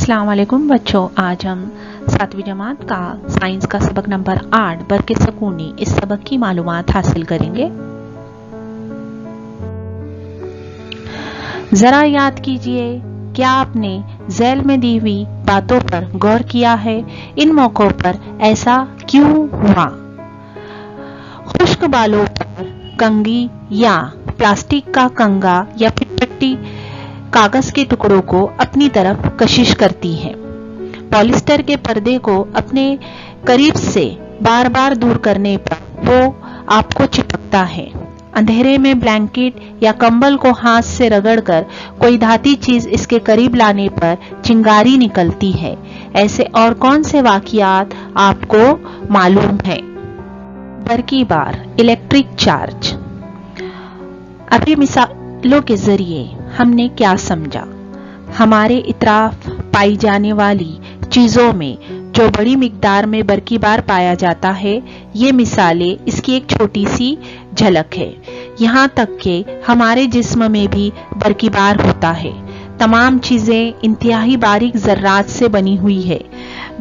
अस्सलाम वालेकुम बच्चों, आज हम 7वीं जमात का साइंस का सबक नंबर 8 बरक़े सकूनी इस सबक की मालूमात हासिल करेंगे। जरा याद कीजिए, क्या आपने झैल में दी हुई बातों पर गौर किया है? इन मौकों पर ऐसा क्यों हुआ? खुश्क बालों पर कंघी या प्लास्टिक का कंगा या फिर पट्टी कागज के टुकड़ों को अपनी तरफ कशिश करती है। पॉलिस्टर के पर्दे को अपने करीब से बार बार दूर करने पर वो आपको चिपकता है। अंधेरे में ब्लैंकेट या कंबल को हाथ से रगड़कर कोई धाती चीज इसके करीब लाने पर चिंगारी निकलती है। ऐसे और कौन से वाकयात आपको मालूम है? बरकी बार, इलेक्ट्रिक चार्ज। अभी मिसालों के जरिए हमने क्या समझा? हमारे इतराफ पाई जाने वाली चीजों में जो बड़ी मिकदार में बरकी बार पाया जाता है, ये मिसालें इसकी एक छोटी सी झलक है। यहाँ तक कि हमारे जिस्म में भी बरकी बार होता है। तमाम चीजें इंतहाई बारीक जर्रात से बनी हुई है।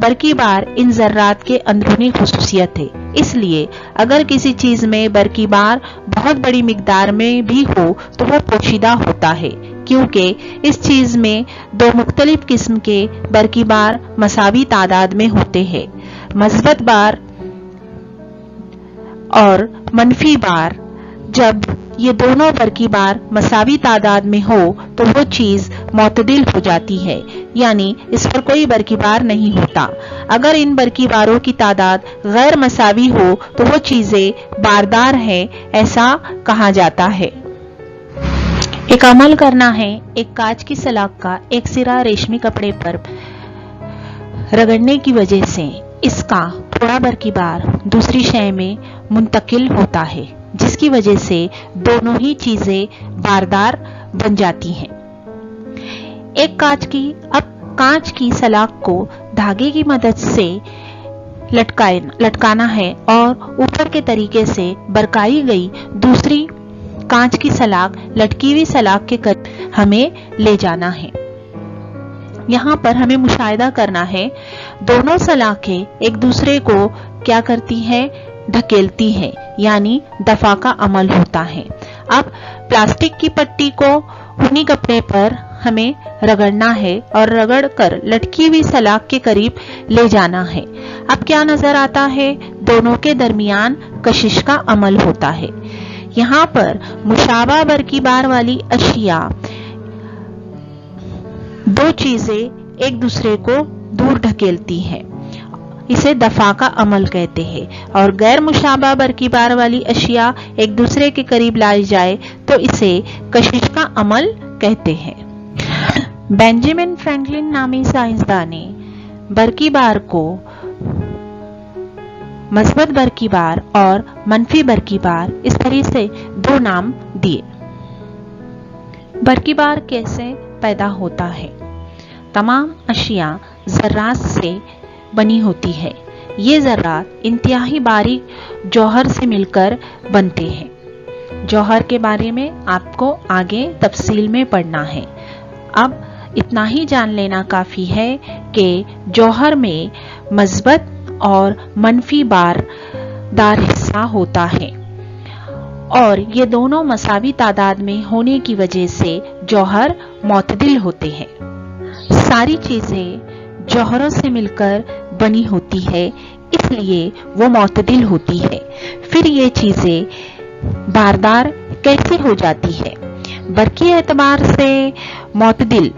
बरकी बार इन जर्रात के अंदरूनी खुसूसियत है। इसलिए अगर किसी चीज में बरकी बार बहुत बड़ी मिकदार में भी हो तो वह पोशीदा होता है, क्योंकि इस चीज में दो मुख्तलिफ किस्म के बरकी बार मसावी तादाद में होते हैं। मस्बत बार और मनफी बार। जब ये दोनों बरकी बार मसावी तादाद में हो तो वो चीज मोतदिल हो जाती है, यानी इस पर कोई बरकी बार नहीं होता। अगर इन बरकी बारों की तादाद गैर मसावी हो तो वो चीजें बारदार हैं, ऐसा कहा जाता है। एक अमल करना है। एक कांच की सलाख का एक सिरा रेशमी कपड़े पर रगड़ने की वजह से इसका थोड़ा बरकी बार दूसरी शय में मुंतकिल होता है, जिसकी वजह से दोनों ही चीजें बारदार बन जाती हैं। एक कांच की सलाख को धागे की मदद से लटकाना है और ऊपर के तरीके से बरकाई गई दूसरी कांच की सलाख लटकी हुई सलाख के करीब हमें ले जाना है। यहाँ पर हमें मुशाहिदा करना है, दोनों सलाखें एक दूसरे को क्या करती हैं? ढकेलती है, यानी दफा का अमल होता है। अब प्लास्टिक की पट्टी को ऊनी कपड़े पर हमें रगड़ना है और रगड़ कर लटकी हुई सलाख के करीब ले जाना है। अब क्या नजर आता है? दोनों के दरमियान कशिश का अमल होता है। यहाँ पर मुशाबा बरकी बार वाली अशिया, दो चीजें एक दूसरे को दूर ढकेलती हैं, इसे दफा का अमल कहते हैं। और गैर मुशाबा बरकी बार वाली अशिया एक दूसरे के करीब लाई जाए तो इसे कशिश का अमल कहते हैं। बेंजामिन फ्रैंकलिन नामी साइंसदान ने बरकी बार को मस्बत बरकी बार और मनफी बरकी बार इस तरह से दो नाम दिए। बरकी बार कैसे पैदा होता है? तमाम अशिया जर्रात से बनी होती है। ये जर्रात इंतहाई बारीक जौहर से मिलकर बनते हैं। जौहर के बारे में आपको आगे तफसील में पढ़ना है। अब इतना ही जान लेना काफी है कि जौहर में मस्बत और मनफी बारदार हिस्सा होता है और ये दोनों मसावी तादाद में होने की वजह से जौहर मोतदिल होते हैं। सारी चीजें जौहरों से मिलकर बनी होती है, इसलिए वो मोतदिल होती है। फिर ये चीजें बारदार कैसे हो जाती है? बरकी एतबार से मोतदिल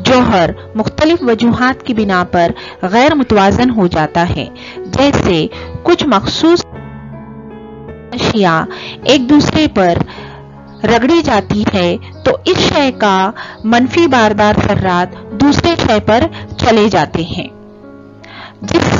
जौहर मुख्तलिफ वजूहात की बिना पर गैर मुतवाजन हो जाता है। जैसे कुछ मखसूस अशिया एक दूसरे पर रगड़ी जाती है तो इस शय का मनफी बारदार जर्रात दूसरे शय पर चले जाते हैं। जिस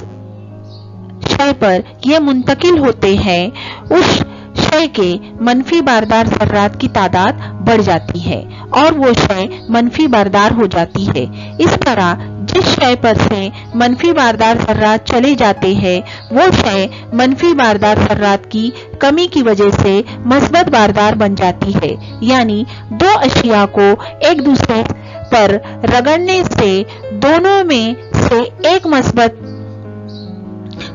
शय पर यह मुंतकिल होते हैं उस शय के मनफी बारदार जर्रात की तादाद बढ़ जाती है और वो शय मनफी बारदार हो जाती है। इस तरह जिस शय पर से मनफी बारदार जर्रात चले जाते हैं वो शय मनफी बारदार जर्रात की कमी की वजह से मस्बत बारदार बन जाती है, यानी दो अशिया को एक दूसरे पर रगड़ने से दोनों में से एक मस्बत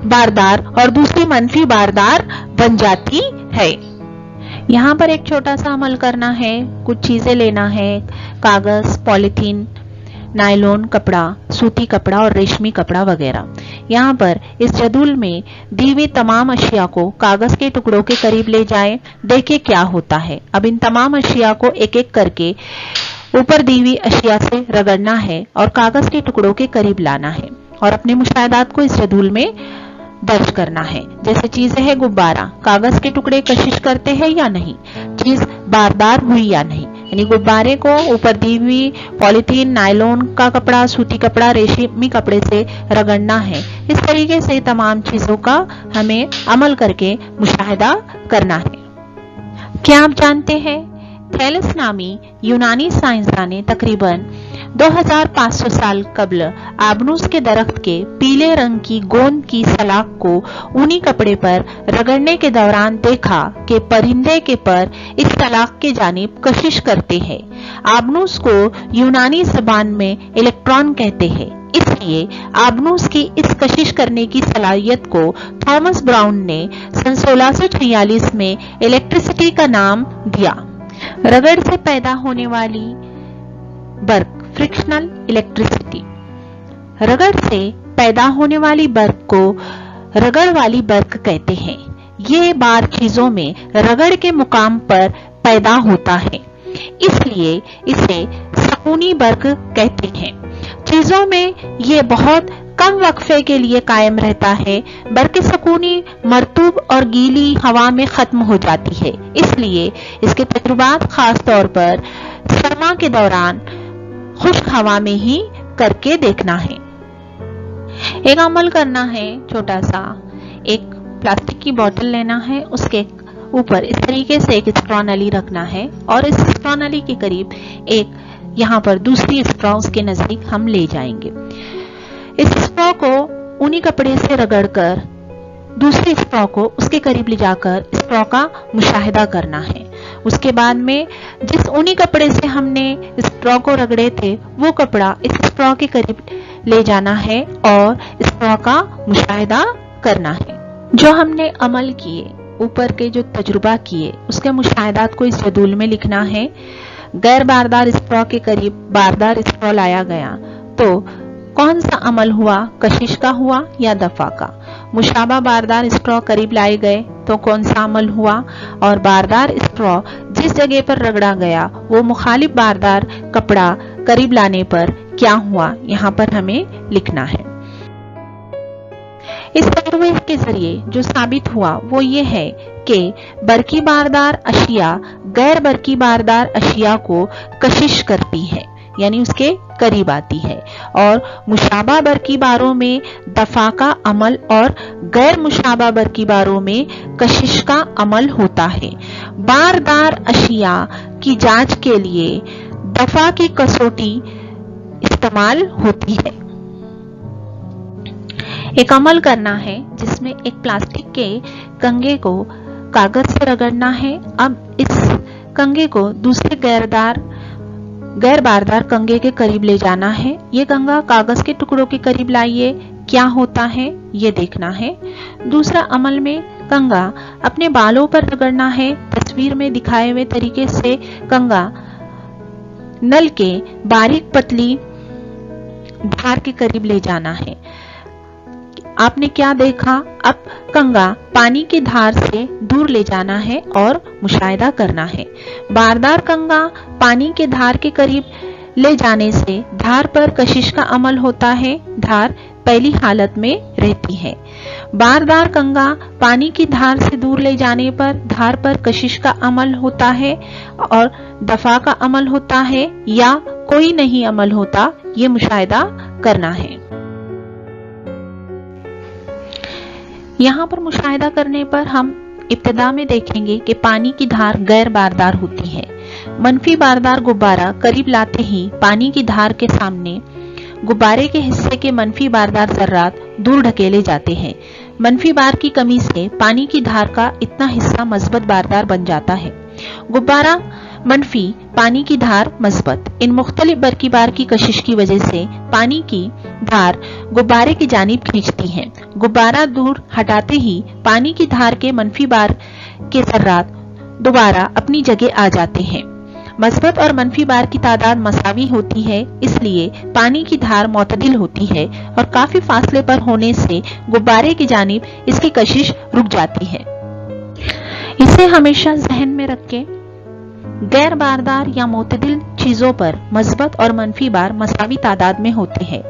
बारदार और दूसरी मंफी बारदार बन जाती है। यहाँ पर एक छोटा सा अमल करना है, कुछ चीजें लेना है, कागज, पॉलिथीन, नायलॉन कपड़ा, सूती कपड़ा और रेशमी कपड़ा वगैरह। यहाँ पर इस जदूल में दी हुई तमाम अशिया को कागज के टुकड़ों के करीब ले जाएं, देखें क्या होता है। अब इन तमाम अशिया को एक एक करके ऊपर दी हुई अशिया से रगड़ना है और कागज के टुकड़ों के करीब लाना है और अपने मुशाहिदात को इस जदूल में दर्ज करना है। जैसे चीजें है गुब्बारा, कागज के टुकड़े कशिश करते हैं या नहीं, चीज बारदार हुई या नहीं, यानी गुब्बारे को ऊपर दी हुई पॉलिथीन, नायलॉन का कपड़ा, सूती कपड़ा, रेशमी कपड़े से रगड़ना है। इस तरीके से तमाम चीजों का हमें अमल करके मुशाहिदा करना है। क्या आप जानते हैं, थैलस नामी यूनानी साइंसदान ने तकरीबन 2500 साल कब्ल आबनूस के दरख्त के पीले रंग की गोंद की सलाख को ऊनी कपड़े पर रगड़ने के दौरान देखा कि परिंदे के पर इस सलाख के जानिब कशिश करते हैं। आबनूस को यूनानी ज़बान में इलेक्ट्रॉन कहते हैं, इसलिए आबनूस की इस कशिश करने की सलाहियत को थॉमस ब्राउन ने सन 1646 में इलेक्ट्रिसिटी का नाम दिया। रगड़ से पैदा होने वाली बर्क, फ्रिक्शनल इलेक्ट्रिसिटी। रगड़ से पैदा होने वाली बर्क को रगड़ वाली बर्क कहते हैं। ये बार चीजों में रगड़ के मुकाम पर पैदा होता है, इसलिए इसे सकूनी बर्क कहते हैं। चीजों में ये बहुत कम वक्फे के लिए कायम रहता है। बर्क सकूनी मरतूब और गीली हवा में खत्म हो जाती है, इसलिए इसके तजुर्बात खास तौर पर सरमा के दौरान खुश्क हवा में ही करके देखना है। एक अमल करना है छोटा सा, एक प्लास्टिक की बोतल लेना है, उसके ऊपर इस तरीके से एक स्ट्रॉ नली रखना है और इस स्ट्रॉ नली के करीब एक यहाँ पर दूसरी स्ट्रॉ उसके नजदीक हम ले जाएंगे। इस स्ट्रॉ को ऊनी कपड़े से रगड़कर दूसरी स्ट्रॉ को उसके करीब ले जाकर स्ट्रॉ का मुशाहिदा करना है। उसके बाद में जिस ऊनी कपड़े से हमने स्ट्रॉ को रगड़े थे वो कपड़ा इस स्ट्रॉ के करीब ले जाना है और स्ट्रॉ का मुशाहिदा करना है। जो हमने अमल किए, ऊपर के जो तजुर्बा किए, उसके मुशाहिदात को इस जदूल में लिखना है। गैर बारदार स्ट्रॉ के करीब बारदार स्ट्रॉ लाया गया तो कौन सा अमल हुआ, कशिश का हुआ या दफा का। मुशाबा बारदार स्ट्रॉ करीब लाए गए तो कौन सा अमल हुआ, और बारदार स्ट्रॉ जिस जगह पर रगड़ा गया वो मुखालिफ बारदार कपड़ा करीब लाने पर क्या हुआ, यहाँ पर हमें लिखना है। इस तजुर्बे के जरिए जो साबित हुआ वो ये है कि बरकी बारदार अशिया गैर बरकी बारदार अशिया को कशिश करती है, यानी उसके करीब आती है, और मुशाबा बरकी बारों में दफा का अमल और गैर मुशाबा बरकी बारों में कशिश का अमल होता है। बारदार अशिया की जांच के लिए दफा की कसौटी इस्तेमाल होती है। एक अमल करना है जिसमें एक प्लास्टिक के कंगे को कागज से रगड़ना है। अब इस कंगे को दूसरे गैर बारदार कंगे के करीब ले जाना है। ये कंगा कागज के टुकड़ों के करीब लाइए, क्या होता है ये देखना है। दूसरा अमल में कंगा अपने बालों पर रगड़ना है। तस्वीर में दिखाए हुए तरीके से कंगा नल के बारीक पतली धार के करीब ले जाना है। आपने क्या देखा, अब कंगा पानी की धार से दूर ले जाना है और मुशाहिदा करना है। बारदार कंगा पानी के धार के करीब ले जाने से धार पर कशिश का अमल होता है, धार पहली हालत में रहती है। बारदार कंगा पानी की धार से दूर ले जाने पर धार पर कशिश का अमल होता है और दफा का अमल होता है या कोई नहीं अमल होता, ये मुशाहिदा करना है। यहाँ पर मुशाहिदा करने पर हम इब्तिदा में देखेंगे कि पानी की धार गैर बारदार होती है। मनफी बारदार गुब्बारा करीब लाते ही पानी की धार के सामने गुब्बारे के हिस्से के मनफी बारदार जर्रात दूर ढकेले जाते हैं। मनफी बार की कमी से पानी की धार का इतना हिस्सा मजबूत बारदार बन जाता है। गुब्बारा منفی پانی کی دھار مثبت. ان مختلف برقی بار کی کشش کی وجہ سے پانی کی دھار غبارے کی جانب کھینچتی ہے. غبارہ دور ہٹاتے ہی پانی کی دھار کے منفی بار کے ذرات دوبارہ اپنی جگہ آ جاتے ہیں. مثبت اور منفی بار کی تعداد مساوی ہوتی ہے، اس لیے پانی کی دھار معتدل ہوتی ہے اور کافی فاصلے پر ہونے سے غبارے کی جانب اس کی کشش رک جاتی ہے. اسے ہمیشہ ذہن میں رکھیں، غیر باردار یا معتدل چیزوں پر مثبت اور منفی بار مساوی تعداد میں ہوتے ہیں.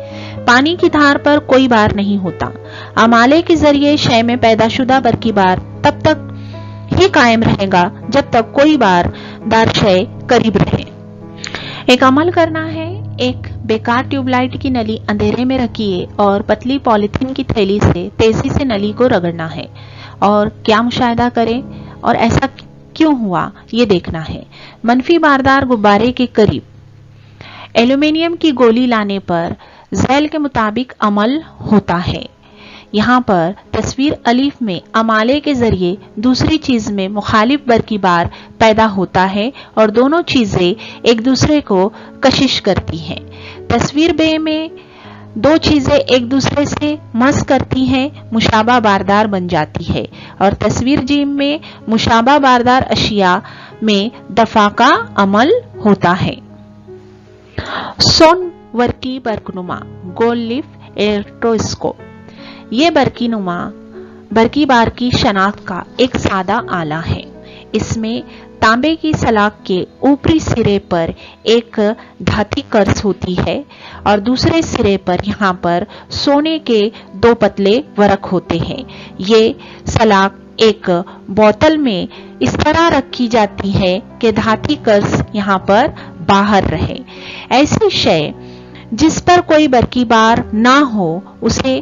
پانی کی دھار پر کوئی بار نہیں ہوتا. امالے کے ذریعے شے میں پیدا شدہ برقی بار تب تک ہی قائم رہے گا جب تک کوئی بار دار شے قریب رہے. ایک عمل کرنا ہے، ایک بیکار ٹیوب لائٹ کی نلی اندھیرے میں رکھیے اور پتلی پولیتھین کی تھیلی سے تیزی سے نلی کو رگڑنا ہے اور کیا مشاہدہ کریں اور ایسا کیوں ہوا یہ دیکھنا ہے. منفی باردار غبارے کے قریب ایلومینیم کی گولی لانے پر ذیل کے مطابق عمل ہوتا ہے. یہاں پر تصویر الف میں امالے کے ذریعے دوسری چیز میں مخالف برقی بار پیدا ہوتا ہے اور دونوں چیزیں ایک دوسرے کو کشش کرتی ہیں. تصویر بے میں دو چیزیں ایک دوسرے سے مس کرتی ہیں، مشابہ باردار بن جاتی ہے، اور تصویر جیم میں مشابہ باردار اشیاء میں دفع کا عمل ہوتا ہے. سون ورقی برقنما گول لیف الیکٹروسکوپ یہ برقی بار کی شناخت کا ایک سادہ آلہ ہے. اس میں تانبے کی سلاخ کے اوپری سرے پر ایک دھاتی قرص ہوتی ہے اور دوسرے سرے پر یہاں پر سونے کے دو پتلے ورق ہوتے ہیں. یہ سلاخ ایک بوتل میں اس طرح رکھی جاتی ہے کہ دھاتی قرص یہاں پر باہر رہے. ایسی شے جس پر کوئی برقی بار نہ ہو اسے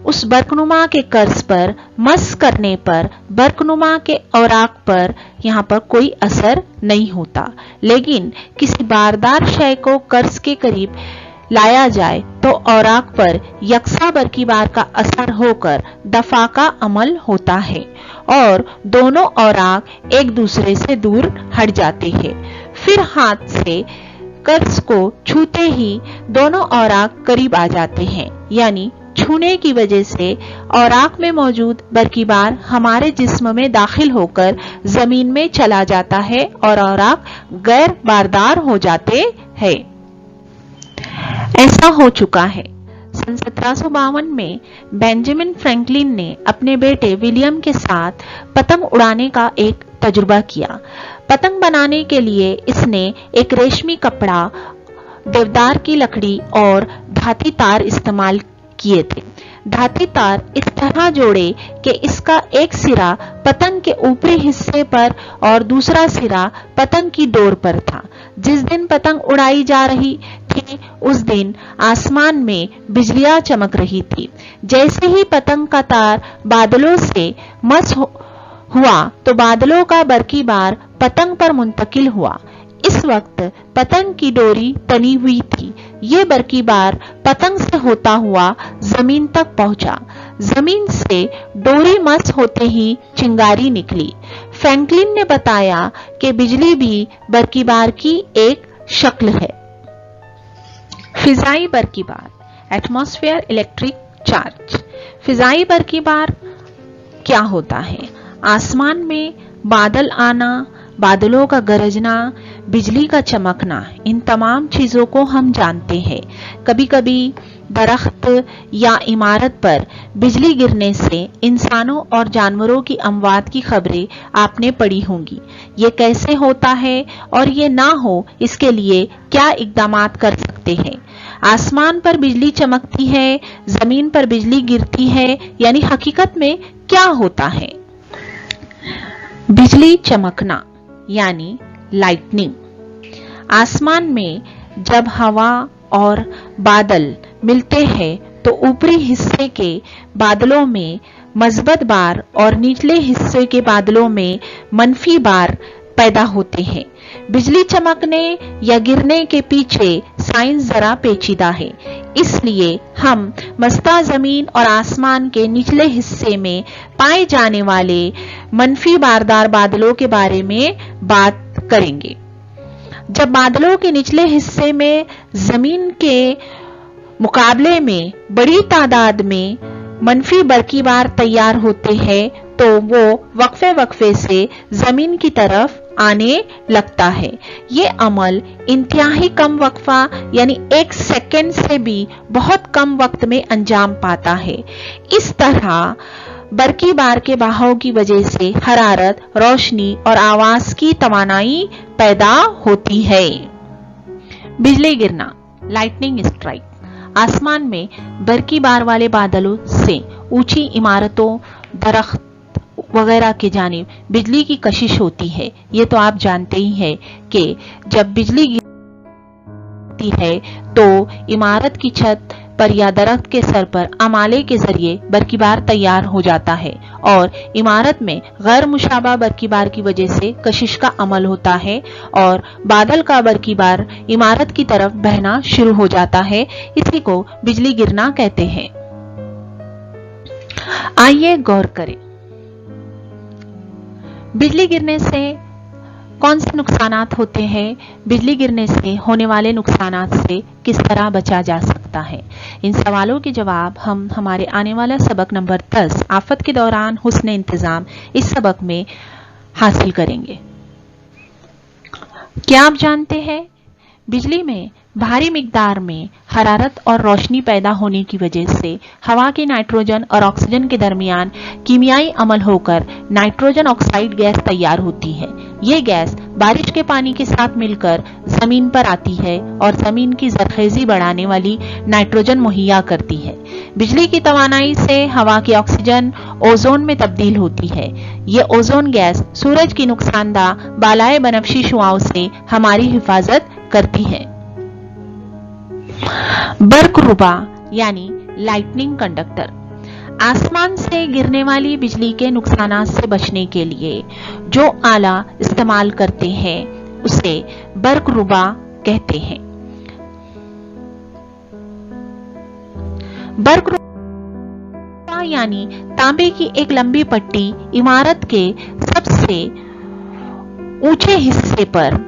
اس برقنما کے قرص پر مس کرنے پر برقنما کے اوراق پر یہاں پر کوئی اثر نہیں ہوتا. لیکن کسی باردار شے کو قرص کے قریب لایا جائے تو اوراق پر یکساں برقی بار کا اثر ہو کر دفع کا عمل ہوتا ہے اور دونوں اوراق ایک دوسرے سے دور ہٹ جاتے ہیں. پھر ہاتھ سے قرص کو چھوتے ہی دونوں اوراق قریب آ جاتے ہیں، یعنی چھونے کی وجہ سے اوراق میں موجود برقی بار ہمارے جسم میں داخل ہو کر زمین میں چلا جاتا ہے اور اوراق غیر باردار ہو جاتے ہیں. ایسا ہو چکا ہے. سن 1752 میں بینجامن فرینکلن نے اپنے بیٹے ولیم کے ساتھ پتنگ اڑانے کا ایک تجربہ کیا. پتنگ بنانے کے لیے اس نے ایک ریشمی کپڑا، دیودار کی لکڑی اور دھاتی تار استعمال کیے تھے. دھاتی تار اس طرح جوڑے کہ اس کا ایک سرا پتنگ کے اوپری حصے پر اور دوسرا سرا پتنگ کی ڈور پر تھا. جس دن پتنگ اڑائی جا رہی تھی اس دن آسمان میں بجلیاں چمک رہی تھی. جیسے ہی پتنگ کا تار بادلوں سے مس ہوا تو بادلوں کا برقی بار پتنگ پر منتقل ہوا. اس وقت پتنگ کی ڈوری تنی ہوئی تھی. یہ برقی بار پتنگ سے ہوتا ہوا زمین تک پہنچا. زمین سے ڈوری مس ہوتے ہی چنگاری نکلی. فرینکلن نے بتایا کہ بجلی بھی برقی بار کی ایک شکل ہے. فضائی برقی بار، ایٹماسفیئر الیکٹرک چارج. فضائی برقی بار کیا ہوتا ہے؟ آسمان میں بادل آنا، بادلوں کا گرجنا، بجلی کا چمکنا، ان تمام چیزوں کو ہم جانتے ہیں. کبھی کبھی درخت یا عمارت پر بجلی گرنے سے انسانوں اور جانوروں کی اموات کی خبریں آپ نے پڑھی ہوں گی. یہ کیسے ہوتا ہے اور یہ نہ ہو اس کے لیے کیا اقدامات کر سکتے ہیں؟ آسمان پر بجلی چمکتی ہے، زمین پر بجلی گرتی ہے، یعنی حقیقت میں کیا ہوتا ہے؟ بجلی چمکنا یعنی لائٹننگ. آسمان میں جب ہوا اور بادل ملتے ہیں تو اوپری حصے کے بادلوں میں مثبت بار اور نچلے حصے کے بادلوں میں منفی بار پیدا ہوتے ہیں. بجلی چمکنے یا گرنے کے پیچھے سائنس ذرا پیچیدہ ہے، اس لیے ہم مستع زمین اور آسمان کے نچلے حصے میں پائے جانے والے منفی باردار بادلوں کے بارے میں بات کریں گے۔ جب بادلوں کے نچلے حصے میں زمین کے مقابلے میں بڑی تعداد میں منفی برقی بار تیار ہوتے ہیں تو وہ وقفے سے زمین کی طرف آنے لگتا ہے۔ یہ عمل انتہائی کم وقفہ یعنی 1 سیکنڈ سے بھی بہت کم وقت میں انجام پاتا ہے۔ اس طرح برقی بار کے بہاؤ کی وجہ سے حرارت، روشنی اور آواز کی توانائی پیدا ہوتی ہے۔ بجلی گرنا، لائٹننگ اسٹرائک۔ آسمان میں برقی بار والے بادلوں سے اونچی عمارتوں، درخت وغیرہ کی جانب بجلی کی کشش ہوتی ہے۔ یہ تو آپ جانتے ہی ہیں کہ جب بجلی گرتی ہے تو عمارت کی چھت پر یا درخت کے سر پر امالے کے ذریعے برقی بار تیار ہو جاتا ہے اور عمارت میں غیر مشابہ برقی بار کی وجہ سے کشش کا عمل ہوتا ہے اور بادل کا برقی بار عمارت کی طرف بہنا شروع ہو جاتا ہے۔ اسی کو بجلی گرنا کہتے ہیں۔ آئیے غور کریں، بجلی گرنے سے کون سے نقصانات ہوتے ہیں؟ بجلی گرنے سے ہونے والے نقصانات سے کس طرح بچا جا سکتا ہے؟ ان سوالوں کے جواب ہم ہمارے آنے والا سبق نمبر 10 آفت کے دوران حسن انتظام اس سبق میں حاصل کریں گے۔ کیا آپ جانتے ہیں بجلی میں بھاری مقدار میں حرارت اور روشنی پیدا ہونے کی وجہ سے ہوا کے نائٹروجن اور آکسیجن کے درمیان کیمیائی عمل ہو کر نائٹروجن آکسائڈ گیس تیار ہوتی ہے۔ یہ گیس بارش کے پانی کے ساتھ مل کر زمین پر آتی ہے اور زمین کی زرخیزی بڑھانے والی نائٹروجن مہیا کرتی ہے۔ بجلی کی توانائی سے ہوا کی آکسیجن اوزون میں تبدیل ہوتی ہے۔ یہ اوزون گیس سورج کی نقصان دہ بالائے بنفشی شعاعوں سے ہماری حفاظت کرتی ہے۔ برق ربا یعنی لائٹننگ کنڈکٹر، آسمان سے گرنے والی بجلی کے نقصانات سے بچنے کے لیے جو آلہ استعمال کرتے ہیں اسے برق ربا کہتے ہیں۔ برق ربا یعنی تانبے کی ایک لمبی پٹی عمارت کے سب سے اونچے حصے پر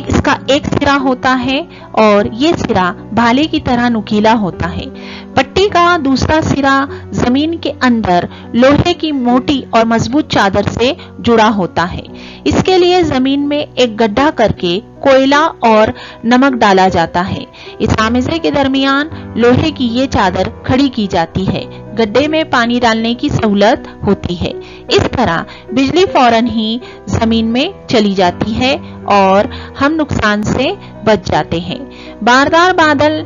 اس کا ایک سرا ہوتا ہے اور یہ سرا بھالے کی طرح نکیلا ہوتا ہے۔ پٹی کا دوسرا سرا زمین کے اندر لوہے کی موٹی اور مضبوط چادر سے جڑا ہوتا ہے۔ اس کے لیے زمین میں ایک گڈھا کر کے کوئلہ اور نمک ڈالا جاتا ہے۔ اس آمیزے کے درمیان لوہے کی یہ چادر کھڑی کی جاتی ہے۔ گڈھے میں پانی ڈالنے کی سہولت ہوتی ہے۔ اس طرح بجلی فوراً ہی زمین میں چلی جاتی ہے اور ہم نقصان سے بچ جاتے ہیں۔ باردار بادل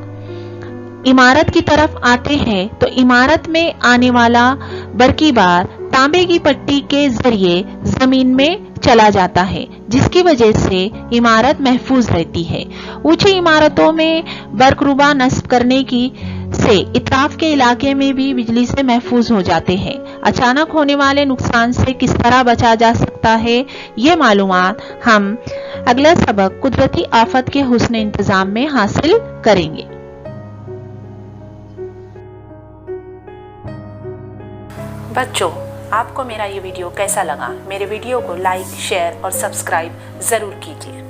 عمارت کی طرف آتے ہیں تو عمارت میں آنے والا برقی بار تانبے کی پٹی کے ذریعے زمین میں چلا جاتا ہے، جس کی وجہ سے عمارت محفوظ رہتی ہے۔ اونچی عمارتوں میں برق ربا نصب کرنے کی سے اطراف کے علاقے میں بھی بجلی سے محفوظ ہو جاتے ہیں۔ اچانک ہونے والے نقصان سے کس طرح بچا جا سکتا ہے، یہ معلومات ہم اگلا سبق قدرتی آفت کے حسن انتظام میں حاصل کریں گے۔ بچوں، آپ کو میرا یہ ویڈیو کیسا لگا؟ میرے ویڈیو کو لائک، شیئر اور سبسکرائب ضرور کیجیے۔